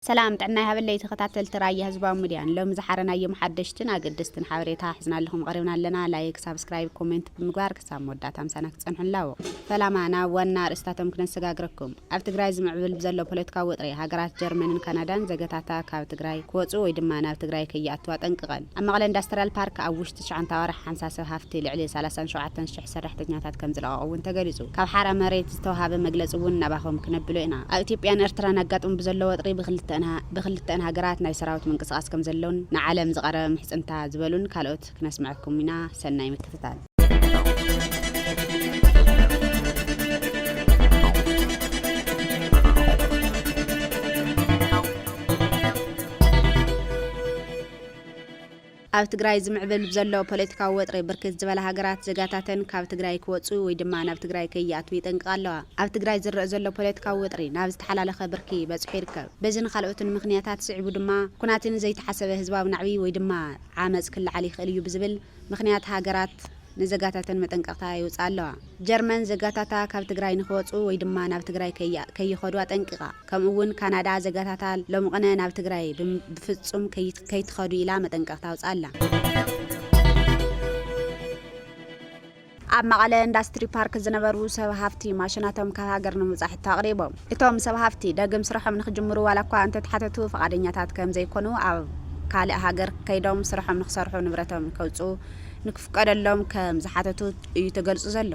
سلام تعنا هبلي تخطاتل تراي هزبا مديان لو مزحرنا يوم حدشتن اقدستن حوريتا حزنا لهم قريبنا لنا لايك سبسكرايب كومنت بمقبار كسام وداتا مسانك تصنحن لاو فلامانا وانا رستاتم كنا نسقاقركم اب تقراي زمعبل بزلو بوليتكا وطري هاقرات جرمن كندا زقتاتا كاب تقراي كوصو ويدمانا بتقراي كياتوا تنقغن اما غلا اندستريال بارك اوش تشعن تاورح حنساسو هافتي لعلي 37 شح سرحتنياتات كم زلقاو انت قاليزو كاب حارة مريت استوهاب مقلص ونباهم كنبلو انا ايتيبيان ارترا نقاطون بزلو وطري بخلتنا هاجرات ناي سراوت من قصاص كم زلون نعلم زغرة محسنتا زبلون كالوت كنسمعكم منا سناي مكتتال ኣብ ትግራይ ዝምዕብል ብዘሎ ፖለቲካዊ ወጥሪ ብርክት ዝበለ ሃገራት ዘጋታተን ካብ ትግራይ ክወጹ ወይ ድማ ናብ ትግራይ ከይኣትዉ ይጠንቅቕ ኣለዋ ኣብ ትግራይ ዝረአ ዘሎ ፖለቲካዊ ወጥሪ ናብ ዝተሓላለኸ ብርኪ በጽሑ ይርከብ በዝን ካልኦትን ምኽንያታት ስዕቡ ድማ ኩናትን ዘይተሓሰበ ህዝባዊ ናዕቢ ወይ ድማ ዓመጽ ክለዓል ይኽእል እዩ ብዝብል ምኽንያት ሃገራት ንዘጋታተን መጠንቀቕታ ይውፅኣ ኣለዋ ጀርመን ዘጋታታ ካብ ትግራይ ንኽወጹ ወይ ድማ ናብ ትግራይ ከይኸዱ ኣጠንቂቓ ከምኡውን ካናዳ ዘጋታታ ሎምቕነ ናብ ትግራይ ብፍጹም ከይትኸዱ ኢላ መጠንቀቕታ ኣውፅኣ ኣላ ኣብ መቐለ ኢንዱስትሪ ፓርክ ዝነበሩ ሰብ ሃፍቲ ማሽናቶም ካብ ሃገር ንምውፃእ ተቕሪቦም እቶም ሰብ ሃፍቲ ዳግም ስራሖም ንኽጅምሩ ዋላ እኳ እንተተሓተቱ ፈቃደኛታት ከም ዘይኮኑ ኣብ ካልእ ሃገር ከይዶም ስራሖም ንኽሰርሑ ንብረቶም ከውፁ ንክፍቀደሎም ከም ዝሓተቱ እዩ ተገልጹ ዘሎ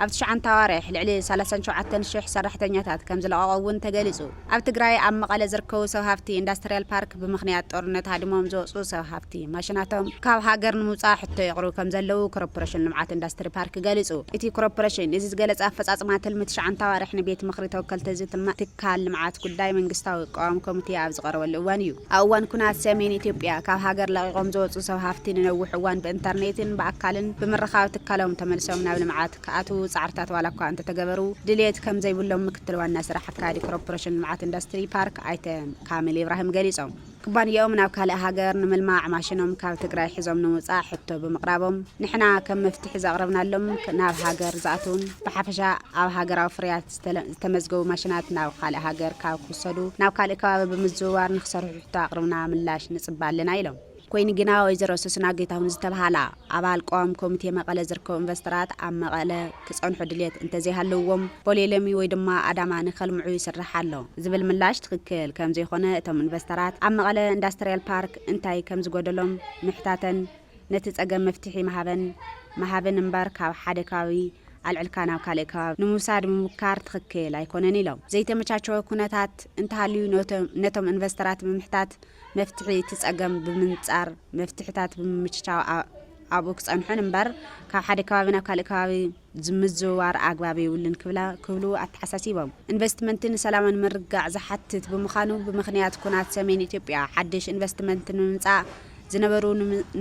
ኣብ ትሽዓን ታዋርሕ ልዕሊ 37,000 ሰራሕተኛታት ከም ዝለቀቁውን ተገሊጹ ኣብ ትግራይ ኣብ መቐለ ዝርከቡ ሰብ ሃፍቲ ኢንዱስትሪያል ፓርክ ብምኽንያት ጦርነት ሃድሞም ዝወፁ ሰብ ሃፍቲ ማሽናቶም ካብ ሃገር ንምውፃእ ሕቶ የቕርቡ ከም ዘለው ኮርፖሬሽን ልምዓት ኢንዱስትሪ ፓርክ ገሊጹ እቲ ኮርፖሬሽን እዚ ዝገለጸ ኣፈጻጽማ ትልሚ ትሽዓን ታዋርሕ ንቤት ምኽሪ ተወከልቲ ትካል ልምዓት ጉዳይ መንግስታዊ ቃዋሚ ኮሚቴ ኣብ ዝቐረበሉ እዋን እዩ ኣብ እዋን ኩናት ሰሜን ኢትዮጵያ ካብ ሃገር ለቂቆም ዝወፁ ሰብ ሃፍቲ ንነዊሕ እዋን ብኢንተርኔትን ብኣካልን ብምርኻብ ትካሎም ተመልሶም ናብ ልምዓት ከኣትዉ ጻዕርታት ዋላ እኳ እንተ ተገበሩ ድሌት ከም ዘይብሎም ምክትል ዋና ስራሕ ኣካዲ ኮርፖሬሽን ልምዓት ኢንዱስትሪ ፓርክ ኣይተ ካሚል ኢብራሂም ገሊጾም ኩባንያኦም ናብ ካልእ ሃገር ንምልማዕ ማሽኖም ካብ ትግራይ ሒዞም ንምውፃእ ሕቶ ብምቕራቦም ንሕና ከም መፍትሒ ዘቕረብናሎም ናብ ሃገር ዝኣትውን ብሓፈሻ ኣብ ሃገራዊ ፍርያት ዝተመዝገቡ ማሽናት ናብ ካልእ ሃገር ካብ ክወሰዱ ናብ ካልእ ከባቢ ብምዝውዋር ንኽሰርሑ ሕቶ ኣቕርብና ምላሽ ንጽባ ኣለና ኢሎም ኮይኑ ግና ወይዘሮ ሱስና ጌታሁን ዝተባሃላ ኣባል ቋሚ ኮሚቴ መቐለ ዝርከቡ ኢንቨስተራት ኣብ መቐለ ክጸንሑ ድሌት እንተዘይሃለዎም ቦሌለሚ ወይ ድማ ኣዳማ ንኸልምዑ ይስራሕ ኣሎ ዝብል ምላሽ ትክክል ከም ዘይኾነ እቶም ኢንቨስተራት ኣብ መቐለ ኢንዱስትሪያል ፓርክ እንታይ ከም ዝጎደሎም ምሕታተን ነቲ ጸገም መፍትሒ መሃበን እምበር ካብ ሓደ ከባቢ አልዕልካ ናብ ካልእ ከባቢ ንምውሳድ ምሙካር ትክክል ኣይኮነን ኢሎም ዘይተመቻቸወ ኩነታት እንተሃልዩ ነቶም ኢንቨስተራት ብምሕታት መፍትሒ ትጸገም ብምንጻር መፍትሕታት ብምምችቻው ኣብኡ ክጸንሑን እምበር ካብ ሓደ ከባቢ ናብ ካልእ ከባቢ ዝምዝውዋር ኣግባብ የብሉን ክብሉ ኣተሓሳሲቦም ኢንቨስትመንትን ሰላምን ምርጋዕ ዝሓትት ብምዃኑ ብምኽንያት ኩናት ሰሜን ኢትዮጵያ ሓድሽ ኢንቨስትመንትን ንምምጻእ ዝነበሩ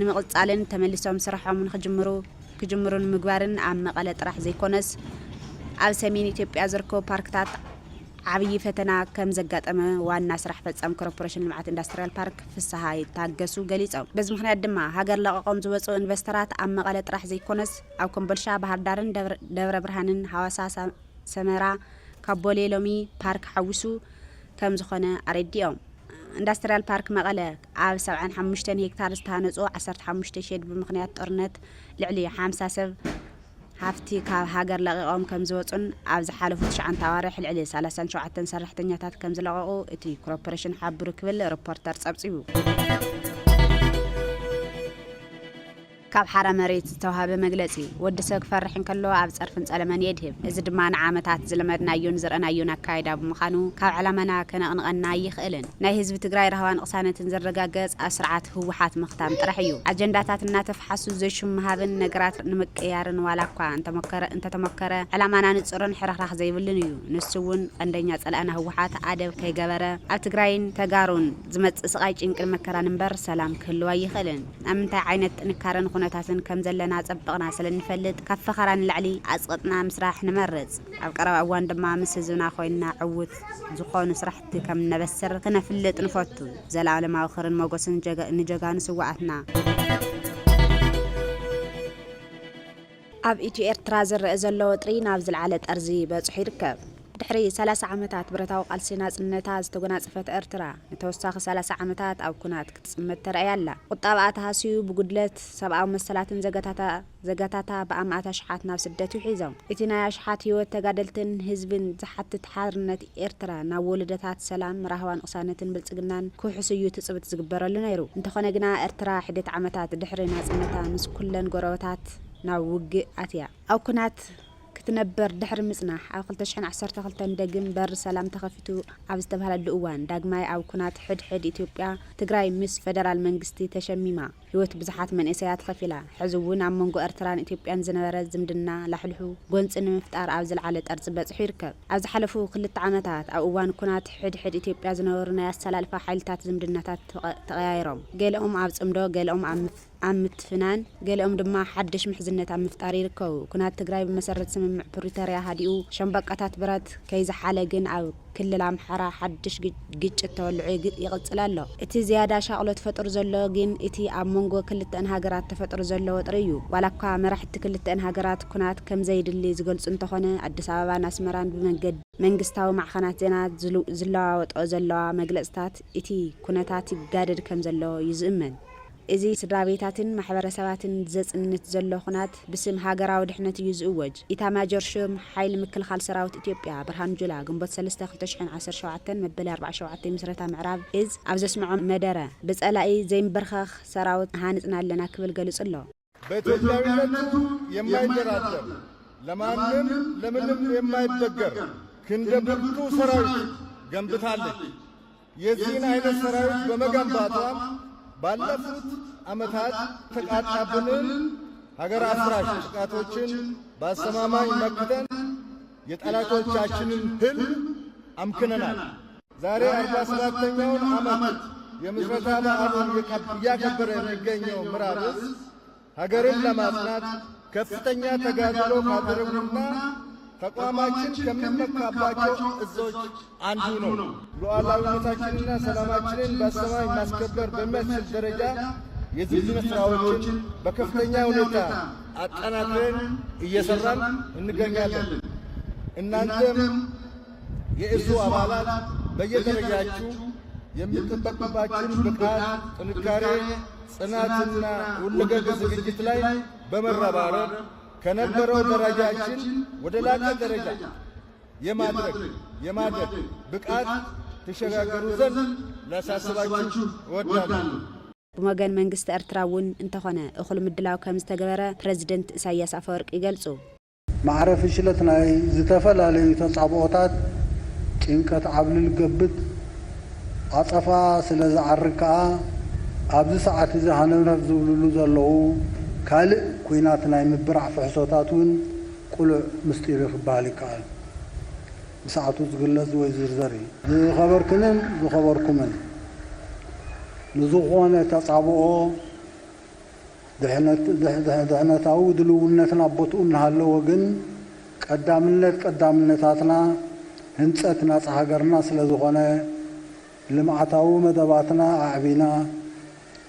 ንምቕጻልን ተመሊሶም ስራሖም ክጅምሩን ምግባርን ኣብ መቐለ ጥራሕ ዘይኮነስ ኣብ ሰሜን ኢትዮጵያ ዝርከቡ ፓርክታት ዓብይ ፈተና ከም ዘጋጠመ ዋና ስራሕ ፈጻሚ ኮርፖሬሽን ልምዓት ኢንዱስትሪያል ፓርክ ፍስሓ ይታገሱ ገሊጾም በዚ ምኽንያት ድማ ሃገር ለቀቆም ዝወፁ ኢንቨስተራት ኣብ መቐለ ጥራሕ ዘይኮነስ ኣብ ኮምቦልሻ ባህርዳርን ደብረ ብርሃንን ሓዋሳ ሰመራ ካብ ቦሌ ሎሚ ፓርክ ሓዊሱ ከም ዝኾነ ኣረዲኦም ኢንዱስትሪያል ፓርክ መቐለ ኣብ 75 ሄክታር ዝተሃነጹ 15 ሼድ ብምኽንያት ጦርነት ልዕሊ 50 ሰብ ሃፍቲ ካብ ሃገር ለቂቆም ከም ዝወፁን ኣብ ዝሓለፉ 9 ታዋርሕ ልዕሊ 37 ሰራሕተኛታት ከም ዝለቀቁ እቲ ኮርፖሬሽን ሓብሩ ክብል ሪፖርተር ጸብጺቡ ካብ ሓራ መሬት ዝተዋሃበ መግለጺ ወዲ ሰብ ክፈርሕ እንከሎ ኣብ ጸርፍን ጸለመን የድህብ እዚ ድማ ንዓመታት ዝለመድናዮን ዝረአናዮን ኣካይዳ ብምዃኑ ካብ ዕላማና ከነቕንቐና ይኽእልን ናይ ህዝቢ ትግራይ ረሃባን ቅሳነትን ዘረጋገጽ ኣብ ስርዓት ህወሓት ምኽታም ጥራሕ እዩ ኣጀንዳታት እናተፈሓሱ ዘይሽም መሃብን ነገራት ንምቅያርን ዋላ እኳ እንተተሞከረ ዕላማና ንጹርን ሕራኽራኽ ዘይብልን እዩ ንሱ እውን ቀንደኛ ጸላእና ህወሓት ኣደብ ከይገበረ ኣብ ትግራይን ተጋሩን ዝመጽእ ስቃይ ጭንቅን መከራን እምበር ሰላም ክህልዋ ይኽእልን ኣብ ምንታይ ዓይነት ጥንካረን ኩነታትን ከም ዘለና ጸብቕና ስለንፈልጥ ካብ ፈኸራን ላዕሊ ኣጽቕጥና ምስራሕ ንመርጽ ኣብ ቀረባ እዋን ድማ ምስ ህዝብና ኮይንና ዕውት ዝኾኑ ስራሕቲ ከም ነበስር ክነፍልጥ ንፈቱ ዘላለማዊ ክርን መጎስን ንጀጋኑ ስዋኣትና ኣብ ኢትዮ ኤርትራ ዝረአ ዘሎ ወጥሪ ናብ ዝለዓለ ጠርዚ በጽሑ ይርከብ ድሕሪ 30 ዓመታት ብረታዊ ቃልሲ ናጽነታ ዝተጎናጸፈት ኤርትራ ንተወሳኺ 30 ዓመታት ኣብ ኩናት ክትጽመት ተረኣያ ኣላ። ቁጠባኣ ተሃስዩ ብጉድለት ሰብኣዊ መሰላትን ዘጋታታ ብኣማእታ ሽሓት ናብ ስደት ይሒዞም። እቲ ናይ ኣሽሓት ህይወት ተጋደልትን ህዝብን ዝሓትት ሓርነት ኤርትራ ናብ ወለደታት ሰላም ራህዋን ቅሳነትን ብልጽግናን ክውሕስዩ ትጽብት ዝግበረሉ ነይሩ። እንተኾነ ግና ኤርትራ 1 ዓመታት ድሕሪ ናጽነታ ምስ ኩለን ጎረቤታት ናብ ውግእ ኣትያ ኣብ ኩናት ክትነበር ድሕሪ ምጽናሕ ኣብ 2012 ደግም በር ሰላም ተኸፊቱ ኣብ ዝተባሃለሉ እዋን ዳግማይ ኣብ ኩናት ሕድሕድ ኢትዮጵያ ትግራይ ምስ ፌደራል መንግስቲ ተሸሚማ ህይወት ብዙሓት መንእሰያት ከፊላ ሕዚ እውን ኣብ መንጎ ኤርትራን ኢትዮጵያን ዝነበረ ዝምድና ላሕልሑ ጎንፂ ንምፍጣር ኣብ ዝለዓለ ጠርፂ በፂሑ ይርከብ። ኣብ ዝሓለፉ 2 ዓመታት ኣብ እዋን ኩናት ሕድሕድ ኢትዮጵያ ዝነበሩ ናይ ኣሰላልፋ ሓይልታት ዝምድናታት ተቐያይሮም ገሊኦም ኣብ ጽምዶ ገሊኦም ኣብ ምትፍናን ገሊኦም ድማ ሓድሽ ምሕዝነት ኣብ ምፍጣር ይርከቡ። ኩናት ትግራይ ብመሰረት ስምምዕ ፕሪቶሪያ ሃዲኡ ሸምበቃታት ብረት ከይዝሓለ ግን ኣብ ክልል ኣምሓራ ሓድሽ ግጭት ተወልዑ ይቕጽል ኣሎ። እቲ ዝያዳ ሻቕሎት ፈጥሩ ዘሎ ግን እቲ ኣብ መንጎ ክልተን ሃገራት ተፈጥሩ ዘሎ ወጥሪ እዩ። ዋላ እኳ መራሕቲ ክልተን ሃገራት ኩናት ከም ዘይድሊ ዝገልጹ እንተኾነ ኣዲስ ኣበባን ኣስመራን ብመንገዲ መንግስታዊ ማዕኸናት ዜና ዝለዋወጦ ዘለዋ መግለጽታት እቲ ኩነታት ይጋደድ ከም ዘሎ ይዝእመን። እዚ ስድራቤታትን ማሕበረሰባትን ዘጽንት ዘሎ ኩናት ብስም ሃገራዊ ድሕነት እዩ ዝእወጅ። ኢታማጆር ሹም ሓይሊ ምክልኻል ሰራዊት ኢትዮጵያ ብርሃኑ ጁላ ግንቦት 3 2017 መበል 47 ምስረታ ምዕራብ እዝ ኣብ ዘስምዖ መደረ ብጸላኢ ዘይንበርኸኽ ሰራዊት ሃንጽና ኣለና ክብል ገሊጹ ኣሎ። በኢትዮጵያዊነቱ የማይደራደር ለማንም ለምንም የማይበገር ክንደ ብርቱ ሰራዊት ገንብታለች። የዚህን አይነት ሰራዊት በመገንባቷ ባለፉት ዓመታት ተቃጣብንን ሀገር አፍራሽ ጥቃቶችን በአስተማማኝ መክተን የጠላቶቻችንን ህልም አምክነናል። ዛሬ 47ኛውን ዓመት የምስረታ በዓሉን እያከበረ የሚገኘው ምዕራብ ዕዝ ሀገርን ለማጽናት ከፍተኛ ተጋድሎ ካደረጉና ተቋማችን ከሚመካባቸው እዞች አንዱ ነው። ሉዓላዊነታችንና ሰላማችንን በአስተማማኝ ማስከበር በሚያስችል ደረጃ የዝግጅት ስራዎችን በከፍተኛ ሁኔታ አጠናክረን እየሰራን እንገኛለን። እናንተም የእዙ አባላት በየደረጃችሁ የሚጠበቅባችሁን ብቃት፣ ጥንካሬ፣ ጽናትና ሁለገብ ዝግጅት ላይ በመረባረብ ከነበረው ደረጃችን ወደ ላቀ ደረጃ የማድረግ ብቃት ተሸጋገሩ ዘንድ ላሳስባችሁ እወዳለሁ። ብመገን መንግስቲ ኤርትራ እውን እንተኾነ እኹል ምድላው ከም ዝተገበረ ፕሬዚደንት ኢሳያስ አፈወርቂ ይገልጹ። ማዕረፊ ሽለት ናይ ዝተፈላለዩ ተጻብኦታት ጭንቀት ዓብልል ገብት ኣጸፋ ስለ ዝዓርግ ከዓ ኣብዚ ሰዓት እዚ ሃነብነብ ዝብልሉ ዘለዉ ካልእ ኩናት ናይ ምብራዕ ፍሕሶታት እውን ቁሉዕ ምስጢር ክበሃል ይከኣል። ብሰዓቱ ዝግለጽ ወይ ዝርዘር እዩ። ዝኸበርክንን ዝኸበርኩምን ንዝኾነ ተጻብኦ ድሕነታዊ ድልውነትን ኣቦትኡ እናሃለዎ ግን ቀዳምነታትና ህንጸት ናጽ ሃገርና ስለ ዝኾነ ልምዓታዊ መደባትና ኣዕቢና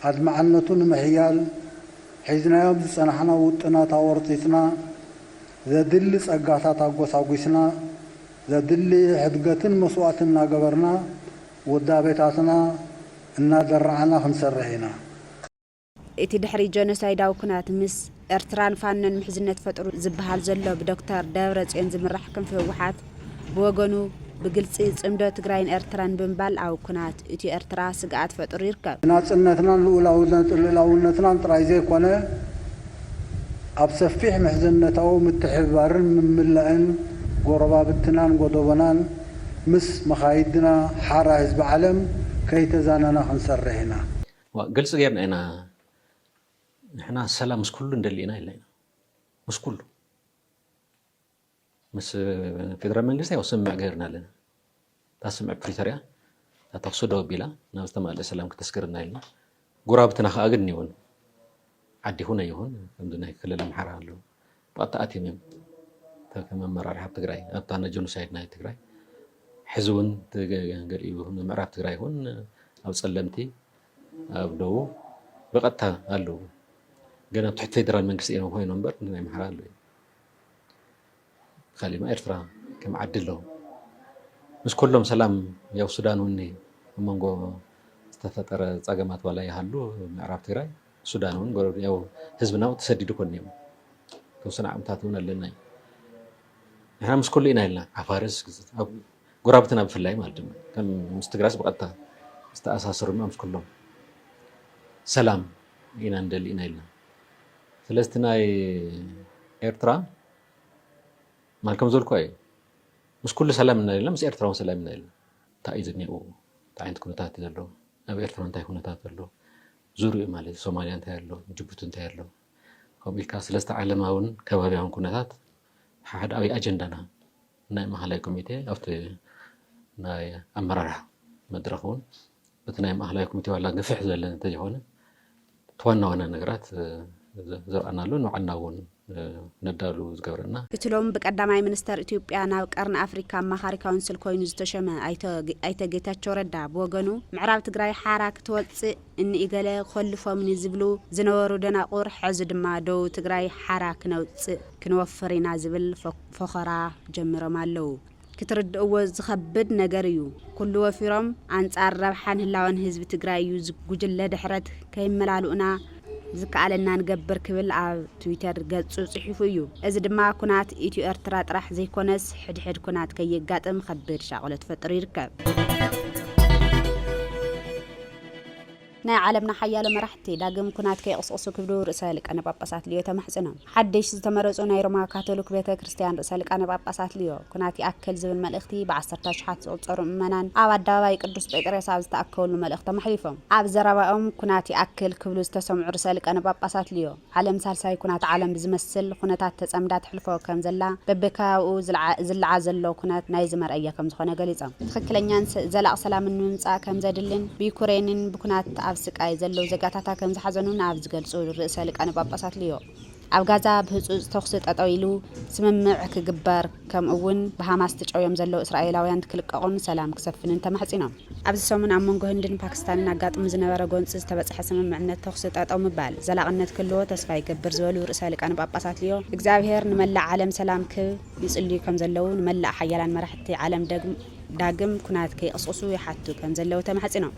ኣድማዓነቱ ንምሕያል ሒዝናዮም ዝጸናሕና ውጥናት ኣወርፂፅና ዘድሊ ጸጋታት ኣጐሳጒስና ዘድሊ ሕድገትን መስዋዕትን እናገበርና ውዳቤታትና እናደረዓና ክንሰርሕ ኢና። እቲ ድሕሪ ጆኖሳይዳዊ ኩናት ምስ ኤርትራን ፋኖን ምሕዝነት ፈጥሩ ዝበሃል ዘሎ ብዶክተር ደብረጽዮን ዝምራሕ ክንፊ ህወሓት ብወገኑ ብግልፂ ጽምዶ ትግራይን ኤርትራን ብምባል ኣብ ኩናት እቲ ኤርትራ ስግኣት ፈጥሩ ይርከብ። ናጽነትናን ልኡላውነትናን ጥራይ ዘይኮነ ኣብ ሰፊሕ ምሕዝነታዊ ምትሕብባርን ምምላእን ጎረባብትናን ጎደበናን ምስ መኻይድና ሓራ ህዝቢ ዓለም ከይተዛነና ክንሰርሕ ኢና። ግልጽ ጌርና ኢና ንሕና ሰላም ምስ ኩሉ እንደሊ ኢና ኢልና ምስ ኩሉ ምስ ፌደራል መንግስቲ ያው ስምዕ ገይርና ኣለና ታስምዕ ፕሪቶሪያ ታተኽሶ ደው ቢላ ናብ ዝተማልአ ሰላም ክተስክርና ኢልና ጉራብትና ከዓ ግን ይሁን ዓዲ ሁነ ይሁን ከምዚ ናይ ክልል ኣምሓራ ኣለዉ ብቐጥታ ኣትዮም እዮም ከም ኣመራርሓ ኣብ ትግራይ ኣብታነ ጆኖሳይድ ናይ ትግራይ ሕዚ እውን ገሊኡ ምዕራብ ትግራይ ይሁን ኣብ ጸለምቲ ኣብ ደቡብ ብቐጥታ ኣለዉ ግን ኣብ ትሕቲ ፌደራል መንግስቲ እዮም ኮይኖም እምበር ናይ ኣምሓራ ኣለዉ ካሊማ ኤርትራ ከም ዓዲ ኣለዉ مش كلهم سلام يا السودان وني منغو استفتر ጸገማት በላይ ያሉ ምዕራብ ትግራይ ሱዳን ውን ጎረብ ያው ህዝብናው ተሰዲዱ ኮኔም ተወሰነ ዓመታት ሆነ ለና احنا مش كلنا إلنا عفارس قرابتنا بفلاي مالتنا كم مستقراس بقطع استأساسر ما مش كلهم سلام إنا ندل إنا إلنا ثلاثتنا إيرترا مالكم زول كوي مش كل سلام إنا إلنا مش إيرترا وسلام إنا إلنا تأيزني أو تعين تكون تاتي دلو أبي إيرترا أنت يكون تاتي دلو زوري مالي سوماليا أنت هلو جيبوتي أنت هلو هم بالكاس ثلاثة عالم هون كبابيهم كونتات حد أي أجندنا ناي محلي كوميتي أفت ناي أمرارح مدرخون بتناي محلي كوميتي ولا نفح زي اللي نتجهونه توانا وانا نقرات زرقنا لون وعناون ندالو زقورنا بتلوم بقداماي منستر إثيوبيا ناو قرن أفريقيا مخاري كونسل كوينو زتشمع أيتا جيتاتشو ردا بوغنو معراب تقراي حراك توصي إن إيقالي خلفو من يزبلو زنورو دناقور حزد ما دو تقراي حراك نوصي كنوفرينا زبل فخرا جمرو مالو كترد أوز خبد نجاريو كل وفيرم عن تعرفحان هلاون هزب تقرايو زجوجل دحرت كيم ملالونا زكالنا نجبر كبل على تويتر قصص صحيفيو إذا دما كنات إيتيو إرترا راح زي كونس حد كنات كي يقاتم خبر شغلة فترة يركب نا عالمنا حيال مرحتي داقم كنات كي أصوصو كبدو رسالك أنا باباسات ليو تمحسنهم حدش تمرزو نايرما كاثوليك بيتا كريستيان رسالك أنا باباسات ليو كناتي أكل زبن ملأختي بعصرتاش حات صور منان عواد دواي قدوس بيتريس عاوز تأكل ملأخته محليفهم عاب زرابهم كناتي أكل كبلوز تسمع رسالك أنا باباسات ليو عالم سالساي كنات عالم بزمسل خناتات تسمدات حلفو كم زلا ببكاو زلع زلو كنات نايزمر أيا كم زخونه قليزا تخكلنيان زلق سلام النمسا كم زادلين بيكورينين بكنات سكاي زلو زغاتاتا كم زحزنون ابز قلصو رسالك انا باباسات ليو اب غازا بهصوص تخصت اطويلو سممع كغبر كم اون بحماس تچويم زلو اسرائيلاوያን تكلققون سلام كسفنن تمحصينم ابز سومن امونغو هندن باكستان ناغاطم زنبره غونص تبصح سممعنت تخصت اطو مبال زلاقنت كلو تسفا يغبر زبلو رسالك انا باباسات ليو እግዚአብሔር نملع عالم سلام ك يصلي كم زلو نملع حيالان مرحتي عالم داغم كنات كي قصصو يحتو كم زلو تمحصينم